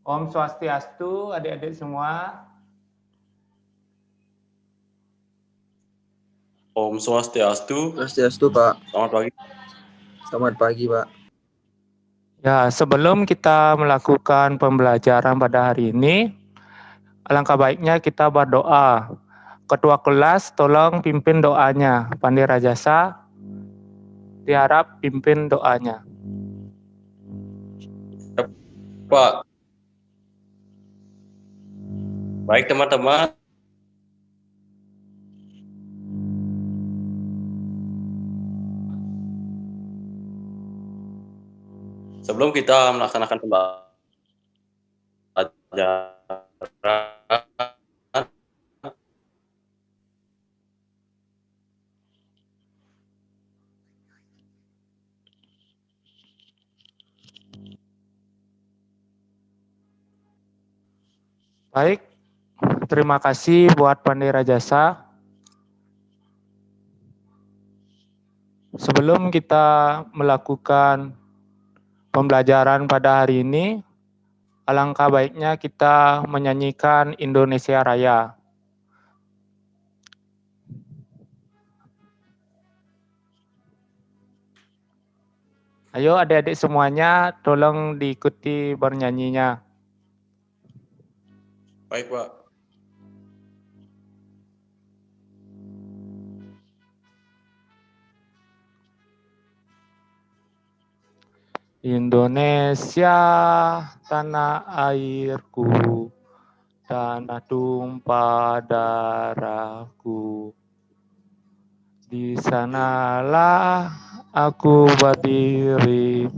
Om Swastiastu, adik-adik semua. Om Swastiastu. Swastiastu, Pak. Selamat pagi. Selamat pagi, Pak. Ya, sebelum kita melakukan pembelajaran pada hari ini, alangkah baiknya kita berdoa. Ketua kelas, tolong pimpin doanya. Pandai Rajasa, diharap pimpin doanya. Pak. Baik teman-teman. Sebelum kita melaksanakan pembelajaran, Baik, terima kasih buat Pandai Rajasa. Sebelum kita melakukan pembelajaran pada hari ini, alangkah baiknya kita menyanyikan Indonesia Raya. Ayo adik-adik semuanya, tolong diikuti bernyanyinya. baik Pak. Indonesia, tanah airku, tanah tumpah darahku. Di sanalah aku berdiri,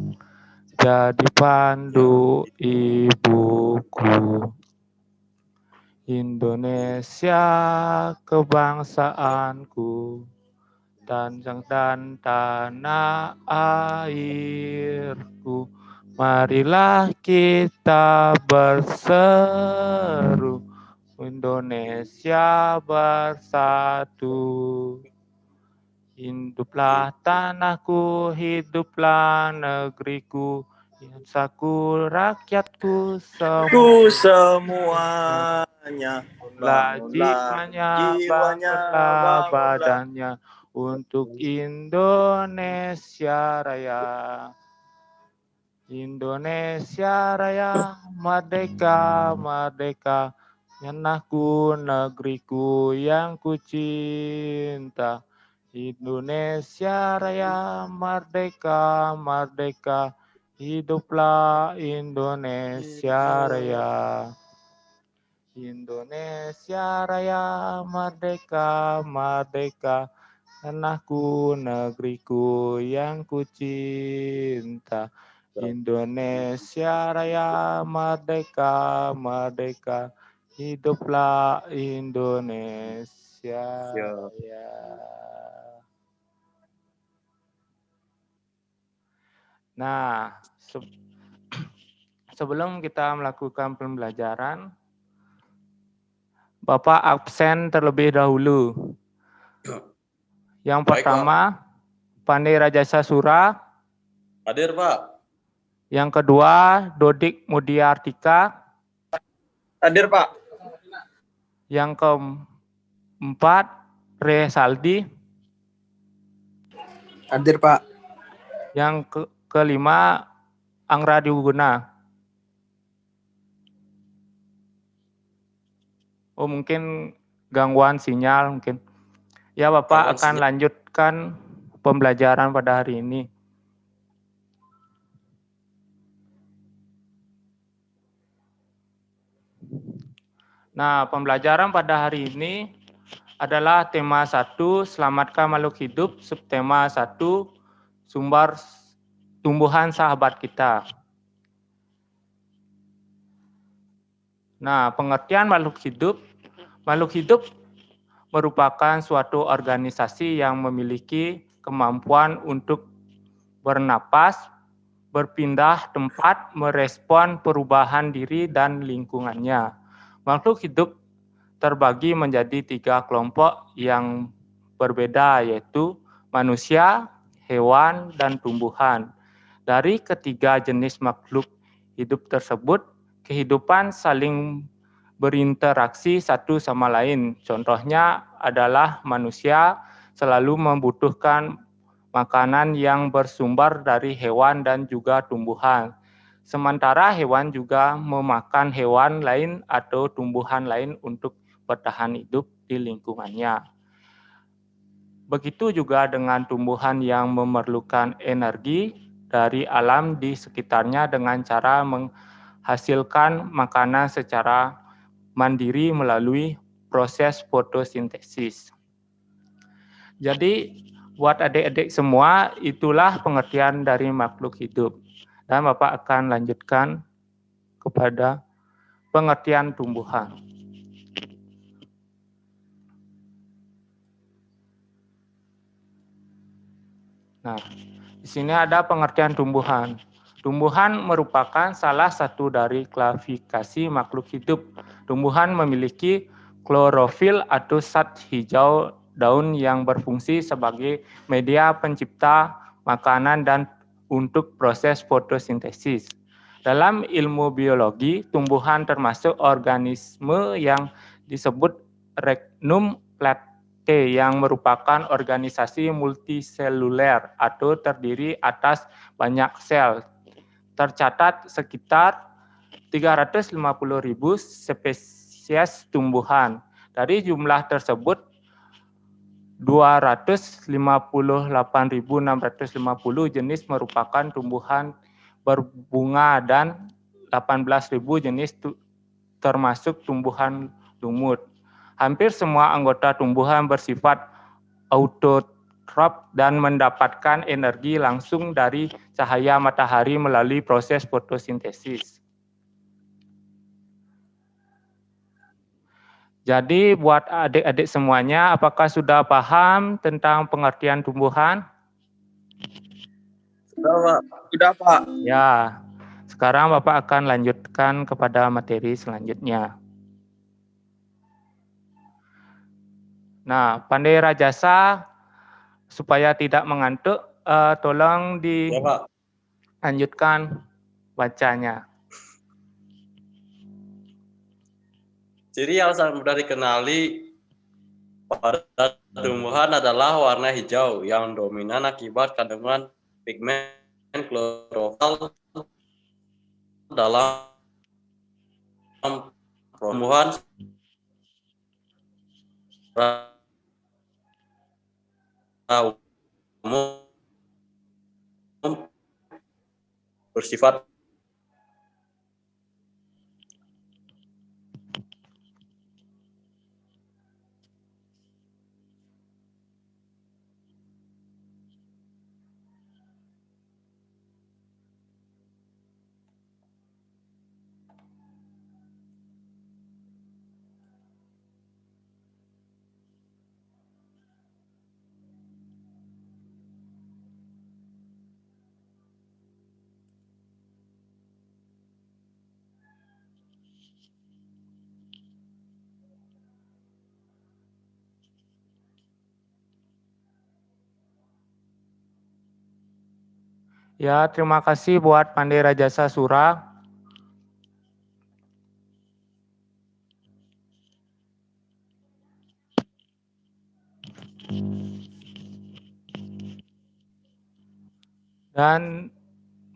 jadi pandu ibuku. Indonesia kebangsaanku, dan tanah airku. Marilah kita berseru, Indonesia bersatu. Hiduplah tanahku, hiduplah negeriku, bangsaku, rakyatku semuanya. Bangunlah jiwanya, bangunlah badannya, untuk Indonesia Raya. Indonesia Raya, merdeka, merdeka, tanahku, negeriku yang kucinta. Indonesia Raya, merdeka, merdeka, hiduplah Indonesia Raya. Indonesia Raya, merdeka, merdeka, tanahku, negeriku yang kucinta. Indonesia Raya, merdeka, merdeka, hiduplah Indonesia Raya. Nah, sebelum kita melakukan pembelajaran, Bapak absen terlebih dahulu. Yang pertama, Pandai Rajasa Sura. Hadir Pak. Yang kedua, Dodik Mudiartika. Hadir, Pak. Yang keempat, Re Saldi. Hadir, Pak. Yang kelima, Angra Diuguna. Oh, mungkin gangguan sinyal mungkin. Ya, Bapak akan lanjutkan pembelajaran pada hari ini. Nah, pembelajaran pada hari ini adalah tema 1, selamatkan makhluk hidup, subtema 1, sumber tumbuhan sahabat kita. Nah, pengertian makhluk hidup merupakan suatu organisasi yang memiliki kemampuan untuk bernapas, berpindah tempat, merespon perubahan diri dan lingkungannya. Makhluk hidup terbagi menjadi 3 kelompok yang berbeda, yaitu manusia, hewan, dan tumbuhan. Dari ketiga jenis makhluk hidup tersebut, kehidupan saling berinteraksi satu sama lain. Contohnya adalah manusia selalu membutuhkan makanan yang bersumber dari hewan dan juga tumbuhan. Sementara hewan juga memakan hewan lain atau tumbuhan lain untuk bertahan hidup di lingkungannya. Begitu juga dengan tumbuhan yang memerlukan energi dari alam di sekitarnya dengan cara menghasilkan makanan secara mandiri melalui proses fotosintesis. Jadi buat adik-adik semua, itulah pengertian dari makhluk hidup. Dan Bapak akan lanjutkan kepada pengertian tumbuhan. Nah, di sini ada pengertian tumbuhan. Tumbuhan merupakan salah satu dari klasifikasi makhluk hidup. Tumbuhan memiliki klorofil atau zat hijau daun yang berfungsi sebagai media pencipta makanan dan untuk proses fotosintesis. Dalam ilmu biologi, tumbuhan termasuk organisme yang disebut Regnum Plantae yang merupakan organisasi multiseluler atau terdiri atas banyak sel. Tercatat sekitar 350.000 spesies tumbuhan. Dari jumlah tersebut, 258.650 jenis merupakan tumbuhan berbunga dan 18.000 jenis termasuk tumbuhan lumut. Hampir semua anggota tumbuhan bersifat autotrof dan mendapatkan energi langsung dari cahaya matahari melalui proses fotosintesis. Jadi buat adik-adik semuanya, apakah sudah paham tentang pengertian tumbuhan? Sudah, Pak. Sudah, Pak. Ya, sekarang Bapak akan lanjutkan kepada materi selanjutnya. Nah, Pandai Rajasa, supaya tidak mengantuk, tolong Ya, Pak. dilanjutkan bacanya. Ciri yang sangat mudah dikenali pada tumbuhan adalah warna hijau yang dominan akibat kandungan pigmen klorofil dalam tumbuhan umum bersifat Ya, terima kasih buat Pandai Rajasa Sura. Dan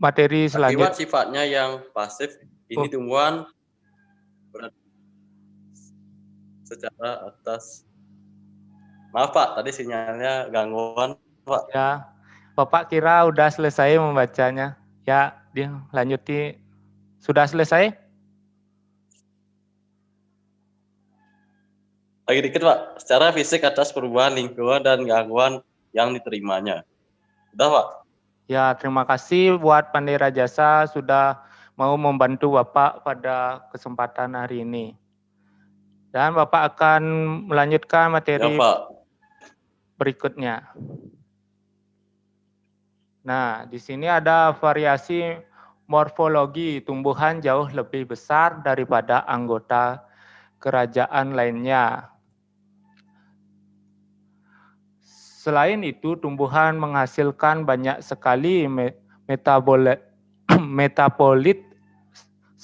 materi akibat selanjutnya. sifatnya yang pasif. Ini tumbuhan secara atas. Maaf Pak, tadi sinyalnya gangguan Pak. Ya, Bapak kira udah selesai membacanya. Ya, dia lanjuti. Sudah selesai? Lagi dikit Pak, secara fisik atas perubahan lingkungan dan gangguan yang diterimanya. Udah Pak? Ya, terima kasih buat Pandai Rajasa sudah mau membantu Bapak pada kesempatan hari ini. Dan Bapak akan melanjutkan materi Ya Pak. berikutnya. Nah, di sini ada variasi morfologi tumbuhan jauh lebih besar daripada anggota kerajaan lainnya. Selain itu, tumbuhan menghasilkan banyak sekali metabolit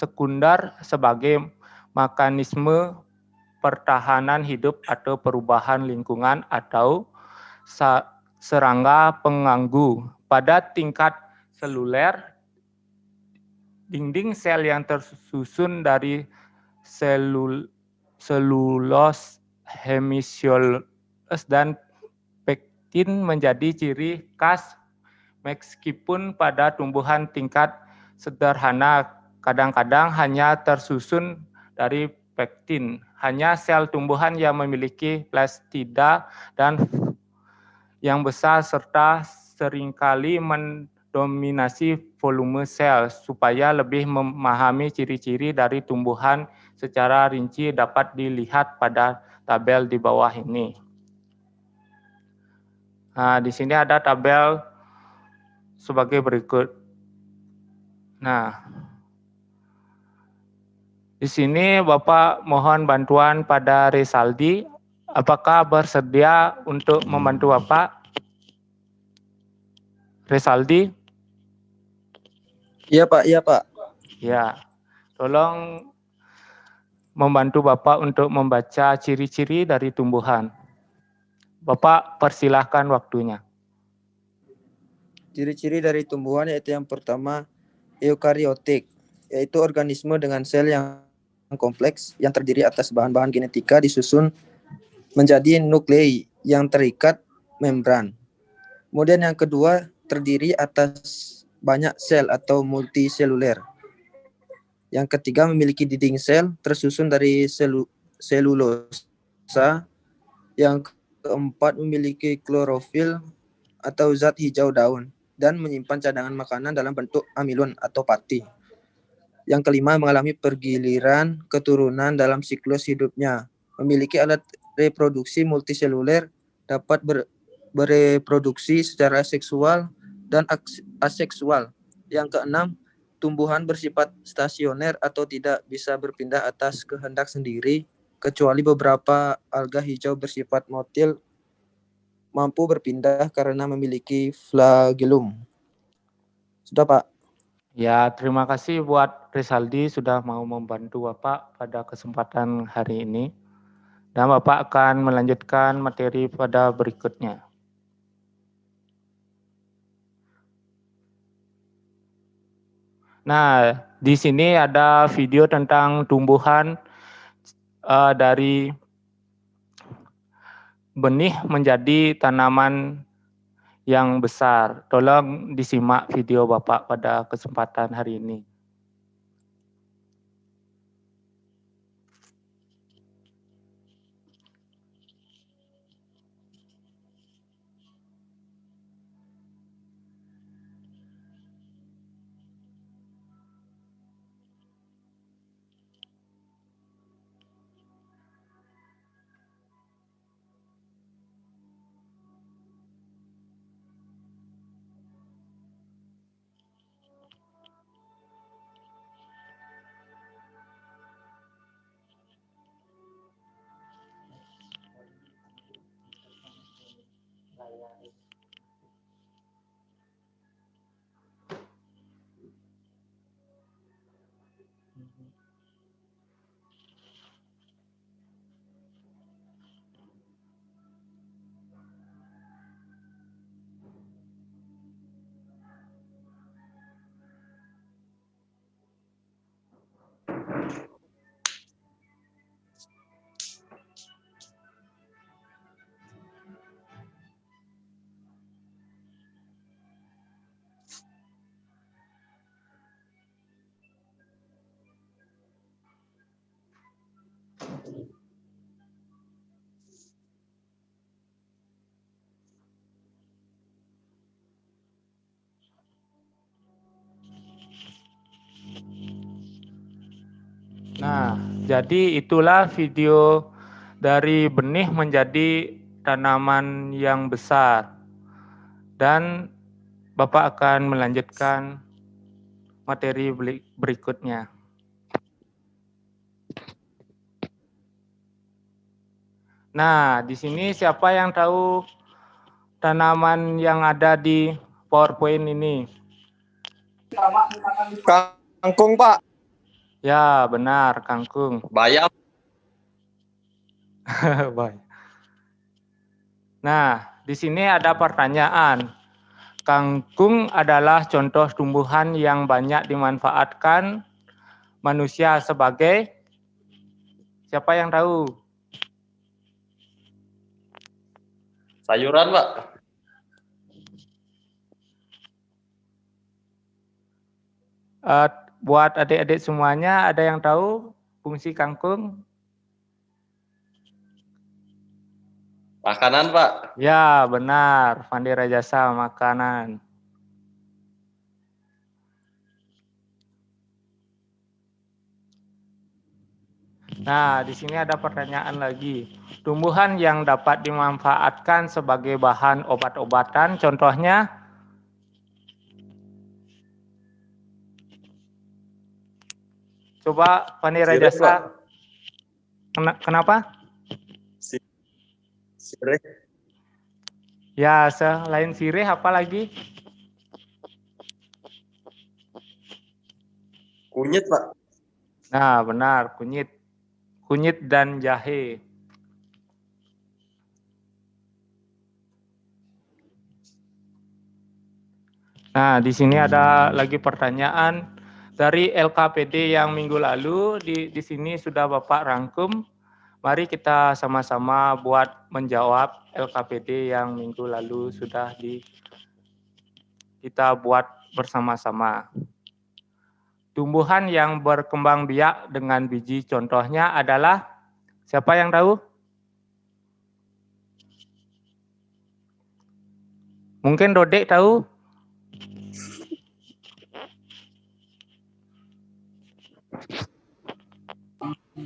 sekunder sebagai mekanisme pertahanan hidup atau perubahan lingkungan atau serangga pengganggu. Pada tingkat seluler, dinding sel yang tersusun dari selulos, hemisiolos, dan pektin menjadi ciri khas meskipun pada tumbuhan tingkat sederhana kadang-kadang hanya tersusun dari pektin. Hanya sel tumbuhan yang memiliki plastida dan yang besar serta seringkali mendominasi volume sel. Supaya lebih memahami ciri-ciri dari tumbuhan secara rinci dapat dilihat pada tabel di bawah ini. Nah, di sini ada tabel sebagai berikut. Nah, di sini Bapak mohon bantuan pada Resaldi. Apakah bersedia untuk membantu Bapak? Resaldi? Iya Pak, iya Pak. Ya, tolong membantu Bapak untuk membaca ciri-ciri dari tumbuhan. Bapak persilahkan waktunya. Ciri-ciri dari tumbuhan yaitu yang pertama eukariotik, yaitu organisme dengan sel yang kompleks yang terdiri atas bahan-bahan genetika disusun menjadi nuklei yang terikat membran. Kemudian yang kedua terdiri atas banyak sel atau multiseluler. Yang ketiga memiliki dinding sel tersusun dari selulosa. Yang keempat memiliki klorofil atau zat hijau daun dan menyimpan cadangan makanan dalam bentuk amilon atau pati. Yang kelima mengalami pergiliran keturunan dalam siklus hidupnya. Memiliki alat reproduksi multiseluler, dapat bereproduksi secara seksual dan aseksual. Yang keenam, tumbuhan bersifat stasioner atau tidak bisa berpindah atas kehendak sendiri, kecuali beberapa alga hijau bersifat motil mampu berpindah karena memiliki flagellum. Sudah Pak. Ya, terima kasih buat Resaldi sudah mau membantu Bapak pada kesempatan hari ini. Dan Bapak akan melanjutkan materi pada berikutnya. Nah, di sini ada video tentang tumbuhan dari benih menjadi tanaman yang besar. Tolong disimak video Bapak pada kesempatan hari ini. Nah, jadi itulah video dari benih menjadi tanaman yang besar. Dan Bapak akan melanjutkan materi berikutnya. Nah, di sini siapa yang tahu tanaman yang ada di PowerPoint ini? Kangkung Pak. Ya, benar, kangkung. Bayam. Baik. Nah, di sini ada pertanyaan. Kangkung adalah contoh tumbuhan yang banyak dimanfaatkan manusia sebagai siapa yang tahu? Sayuran, Pak. Buat adik-adik semuanya, ada yang tahu fungsi kangkung? Makanan, Pak. Ya, benar. Fandi Rajasa, makanan. Nah, di sini ada pertanyaan lagi. Tumbuhan yang dapat dimanfaatkan sebagai bahan obat-obatan, contohnya? Coba Fandi Sirih, Pak. Rajasa. Kenapa? Sirih. Ya, selain sirih apa lagi? Kunyit, Pak. Nah, benar, kunyit. Kunyit dan jahe. Nah, di sini ada lagi pertanyaan dari LKPD yang minggu lalu. Di sini sudah Bapak rangkum. Mari kita sama-sama buat menjawab LKPD yang minggu lalu sudah kita buat bersama-sama. Tumbuhan yang berkembang biak dengan biji contohnya adalah siapa yang tahu? Mungkin Dodek tahu?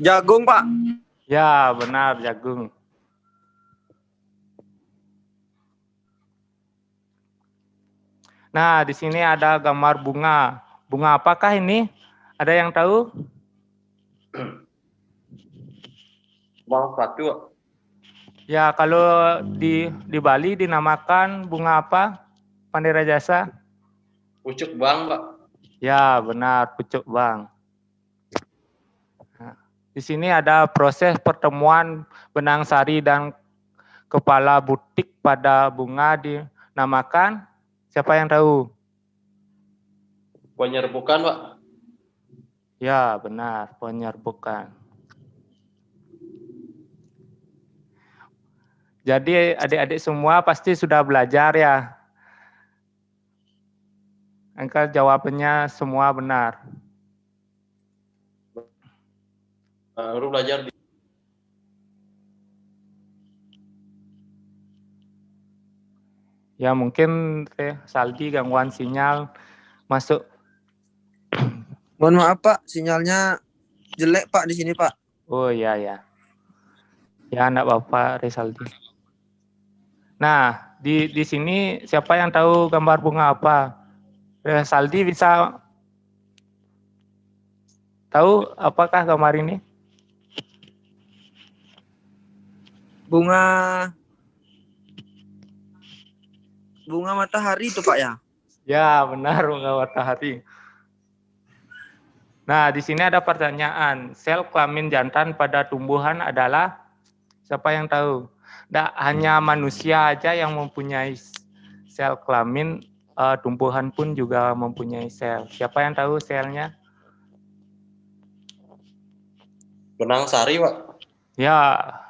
Jagung, Pak. Ya, benar, jagung. Nah, di sini ada gambar bunga. Bunga apakah ini? Ada yang tahu? Bang Patu, Pak. Ya, kalau di Bali dinamakan bunga apa? Fandi Rajasa? Pucuk bang, Pak. Ya, benar, pucuk bang. Nah, di sini ada proses pertemuan benang sari dan kepala butik pada bunga dinamakan siapa yang tahu? Penyerbukan, Pak. Ya, benar, penyerbukan. Jadi adik-adik semua pasti sudah belajar ya. Angka jawabannya semua benar. Baru belajar di Ya mungkin Saldi gangguan sinyal masuk. Mohon maaf, Pak, sinyalnya jelek, Pak, di sini, Pak. Oh iya ya. Ya enggak apa-apa Resaldi. Nah, di sini siapa yang tahu gambar bunga apa? Resaldi bisa tahu apakah gambar ini? Bunga matahari itu, Pak, ya? Ya, benar bunga matahari. Nah, di sini ada pertanyaan. Sel kelamin jantan pada tumbuhan adalah siapa yang tahu? Tidak hanya manusia aja yang mempunyai sel kelamin, tumbuhan pun juga mempunyai sel. Siapa yang tahu selnya? benang sari, Pak. Ya,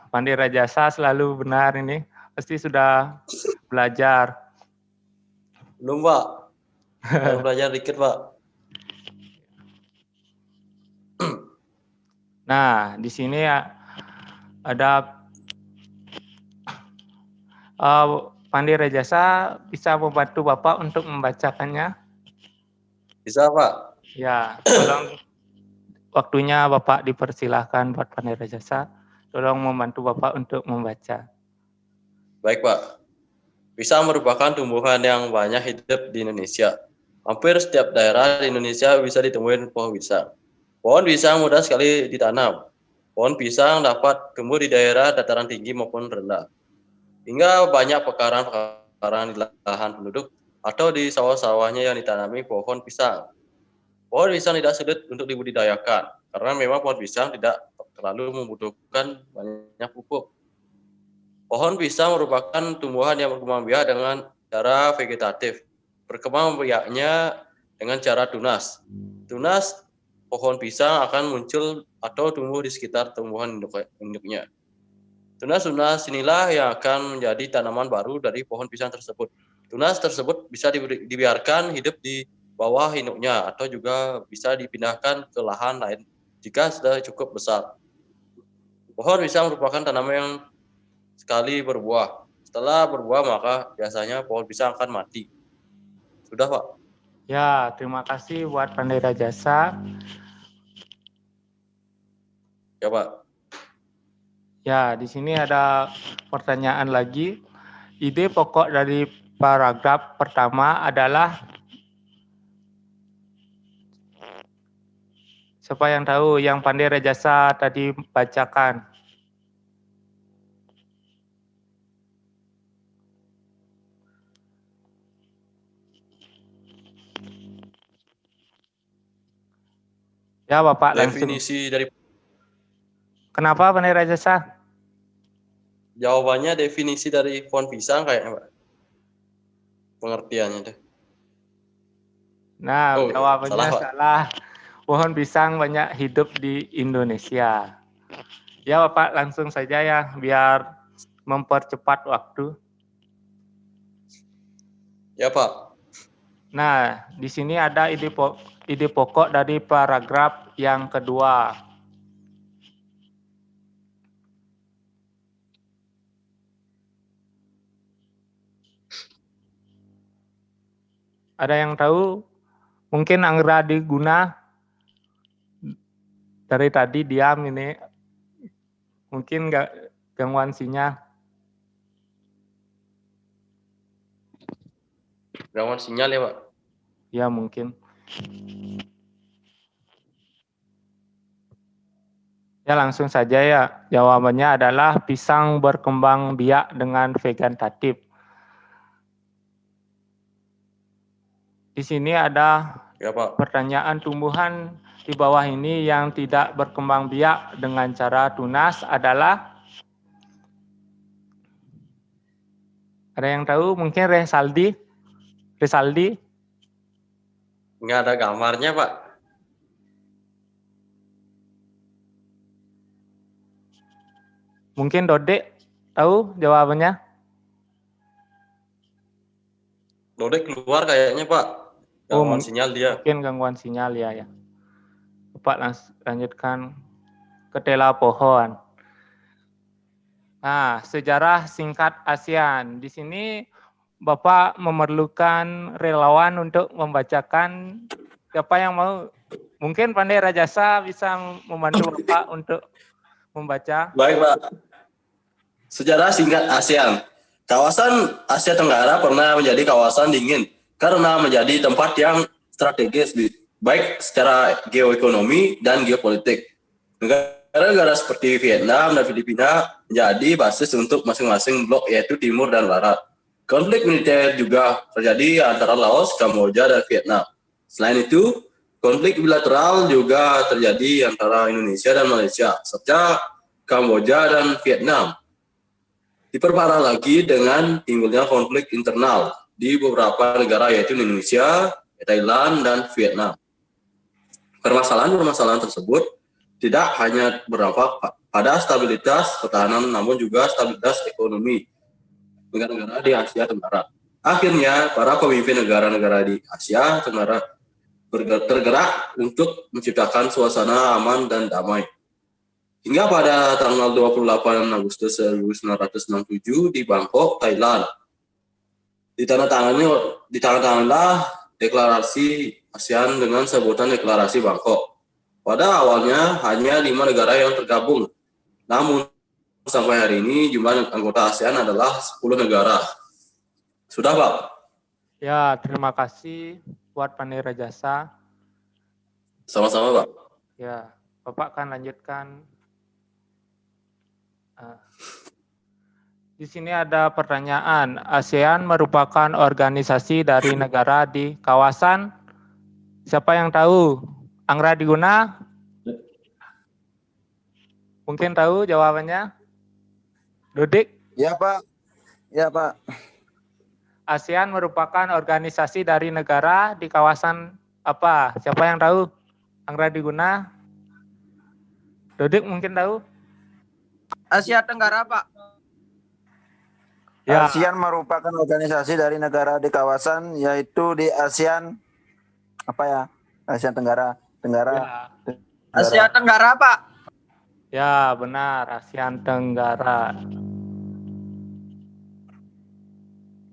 Pandi Rajasa selalu benar ini. Pasti sudah belajar. Belum, Pak. Baru belajar dikit, Pak. Nah, di sini ada Pandi Rajasa bisa membantu Bapak untuk membacakannya. Bisa, Pak. Ya, tolong waktunya Bapak dipersilahkan buat Pandi Rajasa. Tolong membantu Bapak untuk membaca. Baik, Pak. Pisang merupakan tumbuhan yang banyak hidup di Indonesia. Hampir setiap daerah di Indonesia bisa ditemuin pohon pisang. Pohon pisang mudah sekali ditanam. Pohon pisang dapat tumbuh di daerah dataran tinggi maupun rendah. Hingga banyak pekarangan di lahan penduduk atau di sawah-sawahnya yang ditanami pohon pisang. Pohon pisang tidak sulit untuk dibudidayakan, karena memang pohon pisang tidak terlalu membutuhkan banyak pupuk. Pohon pisang merupakan tumbuhan yang berkembang biak dengan cara vegetatif. Berkembang biaknya dengan cara tunas. Tunas pohon pisang akan muncul atau tumbuh di sekitar tumbuhan induknya. Tunas-tunas inilah yang akan menjadi tanaman baru dari pohon pisang tersebut. Tunas tersebut bisa dibiarkan hidup di bawah induknya atau juga bisa dipindahkan ke lahan lain jika sudah cukup besar. Pohon pisang merupakan tanaman yang sekali berbuah. Setelah berbuah maka biasanya pohon pisang akan mati. Sudah, Pak? Ya, terima kasih buat Pandai Rajasa. Ya, Pak. Ya, di sini ada pertanyaan lagi. Ide pokok dari paragraf pertama adalah, siapa yang tahu yang Pandai Rajasa tadi bacakan? Ya, Bapak langsung. Definisi dari Kenapa Pandai Rajasa? jawabannya definisi dari pohon pisang kayaknya, Pak. Pengertiannya deh. Nah, Oh, jawabannya salah, Pak. salah. Pohon pisang banyak hidup di Indonesia. Ya, Bapak langsung saja ya, biar mempercepat waktu. Ya, Pak. Nah, di sini ada ide pokok dari paragraf yang kedua. Ada yang tahu? Mungkin Anggra Diguna dari tadi diam ini. Mungkin nggak gangguan sinyal. Gangguan sinyal ya, Pak. Ya, mungkin. Ya, langsung saja ya. Jawabannya adalah pisang berkembang biak dengan vegetatif. Di sini ada Ya, Pak. pertanyaan tumbuhan di bawah ini yang tidak berkembang biak dengan cara tunas adalah, ada yang tahu? Mungkin Resaldi? Nggak ada gambarnya, Pak. Mungkin Dodek tahu jawabannya? Dodek keluar kayaknya, Pak. Gangguan sinyal dia. Mungkin gangguan sinyal ya. Bapak lanjutkan ke tela pohon. Nah, sejarah singkat ASEAN. Di sini Bapak memerlukan relawan untuk membacakan. Siapa yang mau? Mungkin Pandai Rajasa bisa membantu Bapak untuk membaca. Baik, Pak. Sejarah singkat ASEAN. Kawasan Asia Tenggara pernah menjadi kawasan dingin karena menjadi tempat yang strategis baik secara geoekonomi dan geopolitik. Negara-negara seperti Vietnam dan Filipina menjadi basis untuk masing-masing blok, yaitu Timur dan Barat. Konflik militer juga terjadi antara Laos, Kamboja, dan Vietnam. Selain itu, konflik bilateral juga terjadi antara Indonesia dan Malaysia, serta Kamboja dan Vietnam. Diperparah lagi dengan timbulnya konflik internal di beberapa negara, yaitu Indonesia, Thailand, dan Vietnam. Permasalahan-permasalahan tersebut tidak hanya berdampak pada stabilitas pertahanan, namun juga stabilitas ekonomi negara-negara di Asia Tenggara. Akhirnya, para pemimpin negara-negara di Asia Tenggara tergerak untuk menciptakan suasana aman dan damai. Hingga pada tanggal 28 Agustus 1967 di Bangkok, Thailand, ditandatanganilah deklarasi ASEAN dengan sebutan Deklarasi Bangkok. Pada awalnya hanya 5 negara yang tergabung, namun sampai hari ini jumlah anggota ASEAN adalah 10 negara. Sudah, Pak? Ya, terima kasih buat Pandai Rajasa. Sama-sama, Pak. Ya, Bapak akan lanjutkan. Di sini ada pertanyaan. ASEAN merupakan organisasi dari negara di kawasan Siapa yang tahu? Anggra Diguna? Mungkin tahu jawabannya? Dodik? Ya Pak. Ya Pak. ASEAN merupakan organisasi dari negara di kawasan apa? Siapa yang tahu? Anggra Diguna? Dodik mungkin tahu? Asia Tenggara, Pak. Ya, ASEAN merupakan organisasi dari negara di kawasan, yaitu di ASEAN apa ya? ASEAN Tenggara. ya, Asia Tenggara, Pak. ya benar, ASEAN Tenggara.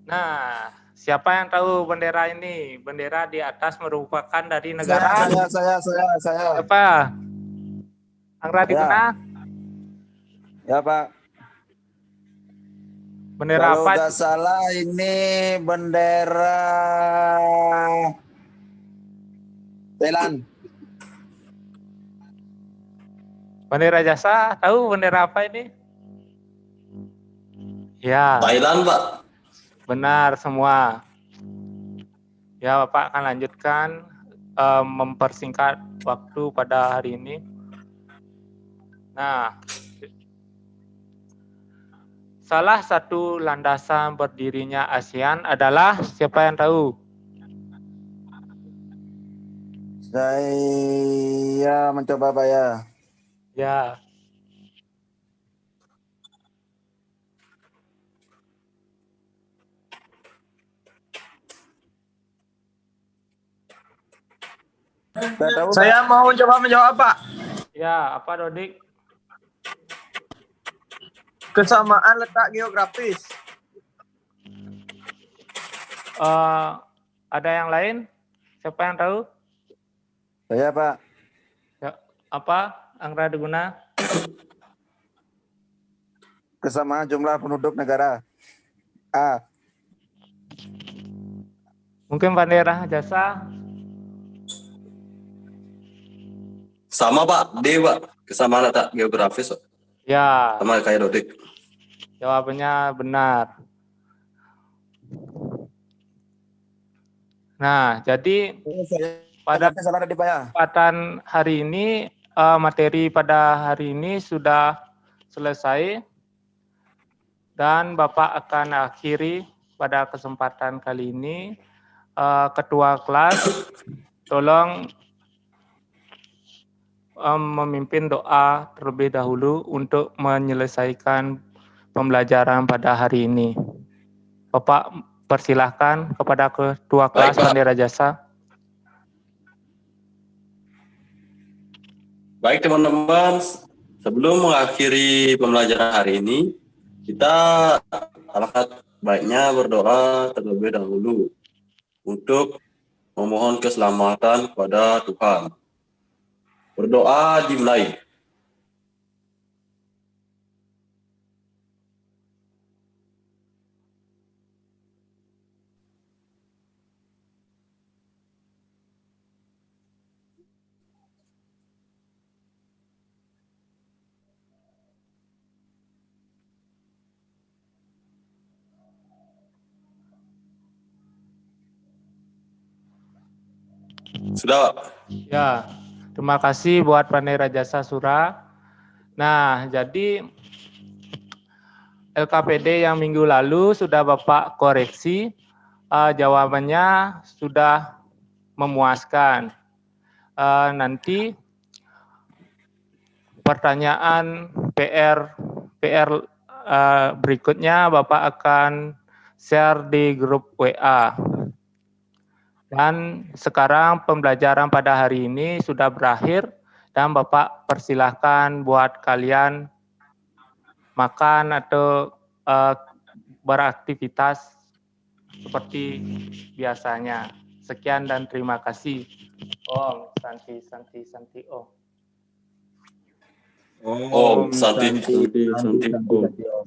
Nah, siapa yang tahu bendera ini? Bendera di atas merupakan dari negara. Saya. Siapa? Anggra Diguna? Ya Pak. Bendera Kalau apa? nggak salah ini bendera Thailand. Bendera jasa, tahu bendera apa ini? Ya, Thailand, Pak. benar semua. Ya, Bapak akan lanjutkan mempersingkat waktu pada hari ini. Nah, salah satu landasan berdirinya ASEAN adalah siapa yang tahu? Saya mencoba Pak ya. Ya, Saya tahu Pak. Saya mau coba menjawab, Pak. ya apa Dodik? Kesamaan letak geografis. Ada yang lain? Siapa yang tahu? Saya Pak. Ya, apa? Anggra Diguna? Kesamaan jumlah penduduk negara. A. Mungkin bendera jasa? Sama, Pak. D, Pak. Kesamaan letak geografis, Pak. Ya, Sama kayak Dodik. jawabannya benar. Nah, jadi pada salah tadi Pak ya. kesempatan hari ini, materi pada hari ini sudah selesai dan Bapak akan akhiri pada kesempatan kali ini. Ketua kelas, tolong memimpin doa terlebih dahulu untuk menyelesaikan pembelajaran pada hari ini. Bapak persilahkan kepada Ketua kelas Baik, Pak. Bendera Jasa. Baik, teman-teman. Sebelum mengakhiri pembelajaran hari ini, kita alangkah baiknya berdoa terlebih dahulu untuk memohon keselamatan kepada Tuhan. Berdoa dimulai. Sudah, Pak? Ya, terima kasih buat Bendera Jasa Sura. Nah, jadi LKPD yang minggu lalu sudah Bapak koreksi, jawabannya sudah memuaskan. Nanti pertanyaan PR berikutnya Bapak akan share di grup WA. Dan sekarang pembelajaran pada hari ini sudah berakhir dan Bapak persilahkan buat kalian makan atau beraktivitas seperti biasanya. Sekian dan terima kasih. Om Santi Om. Om Santi. Om.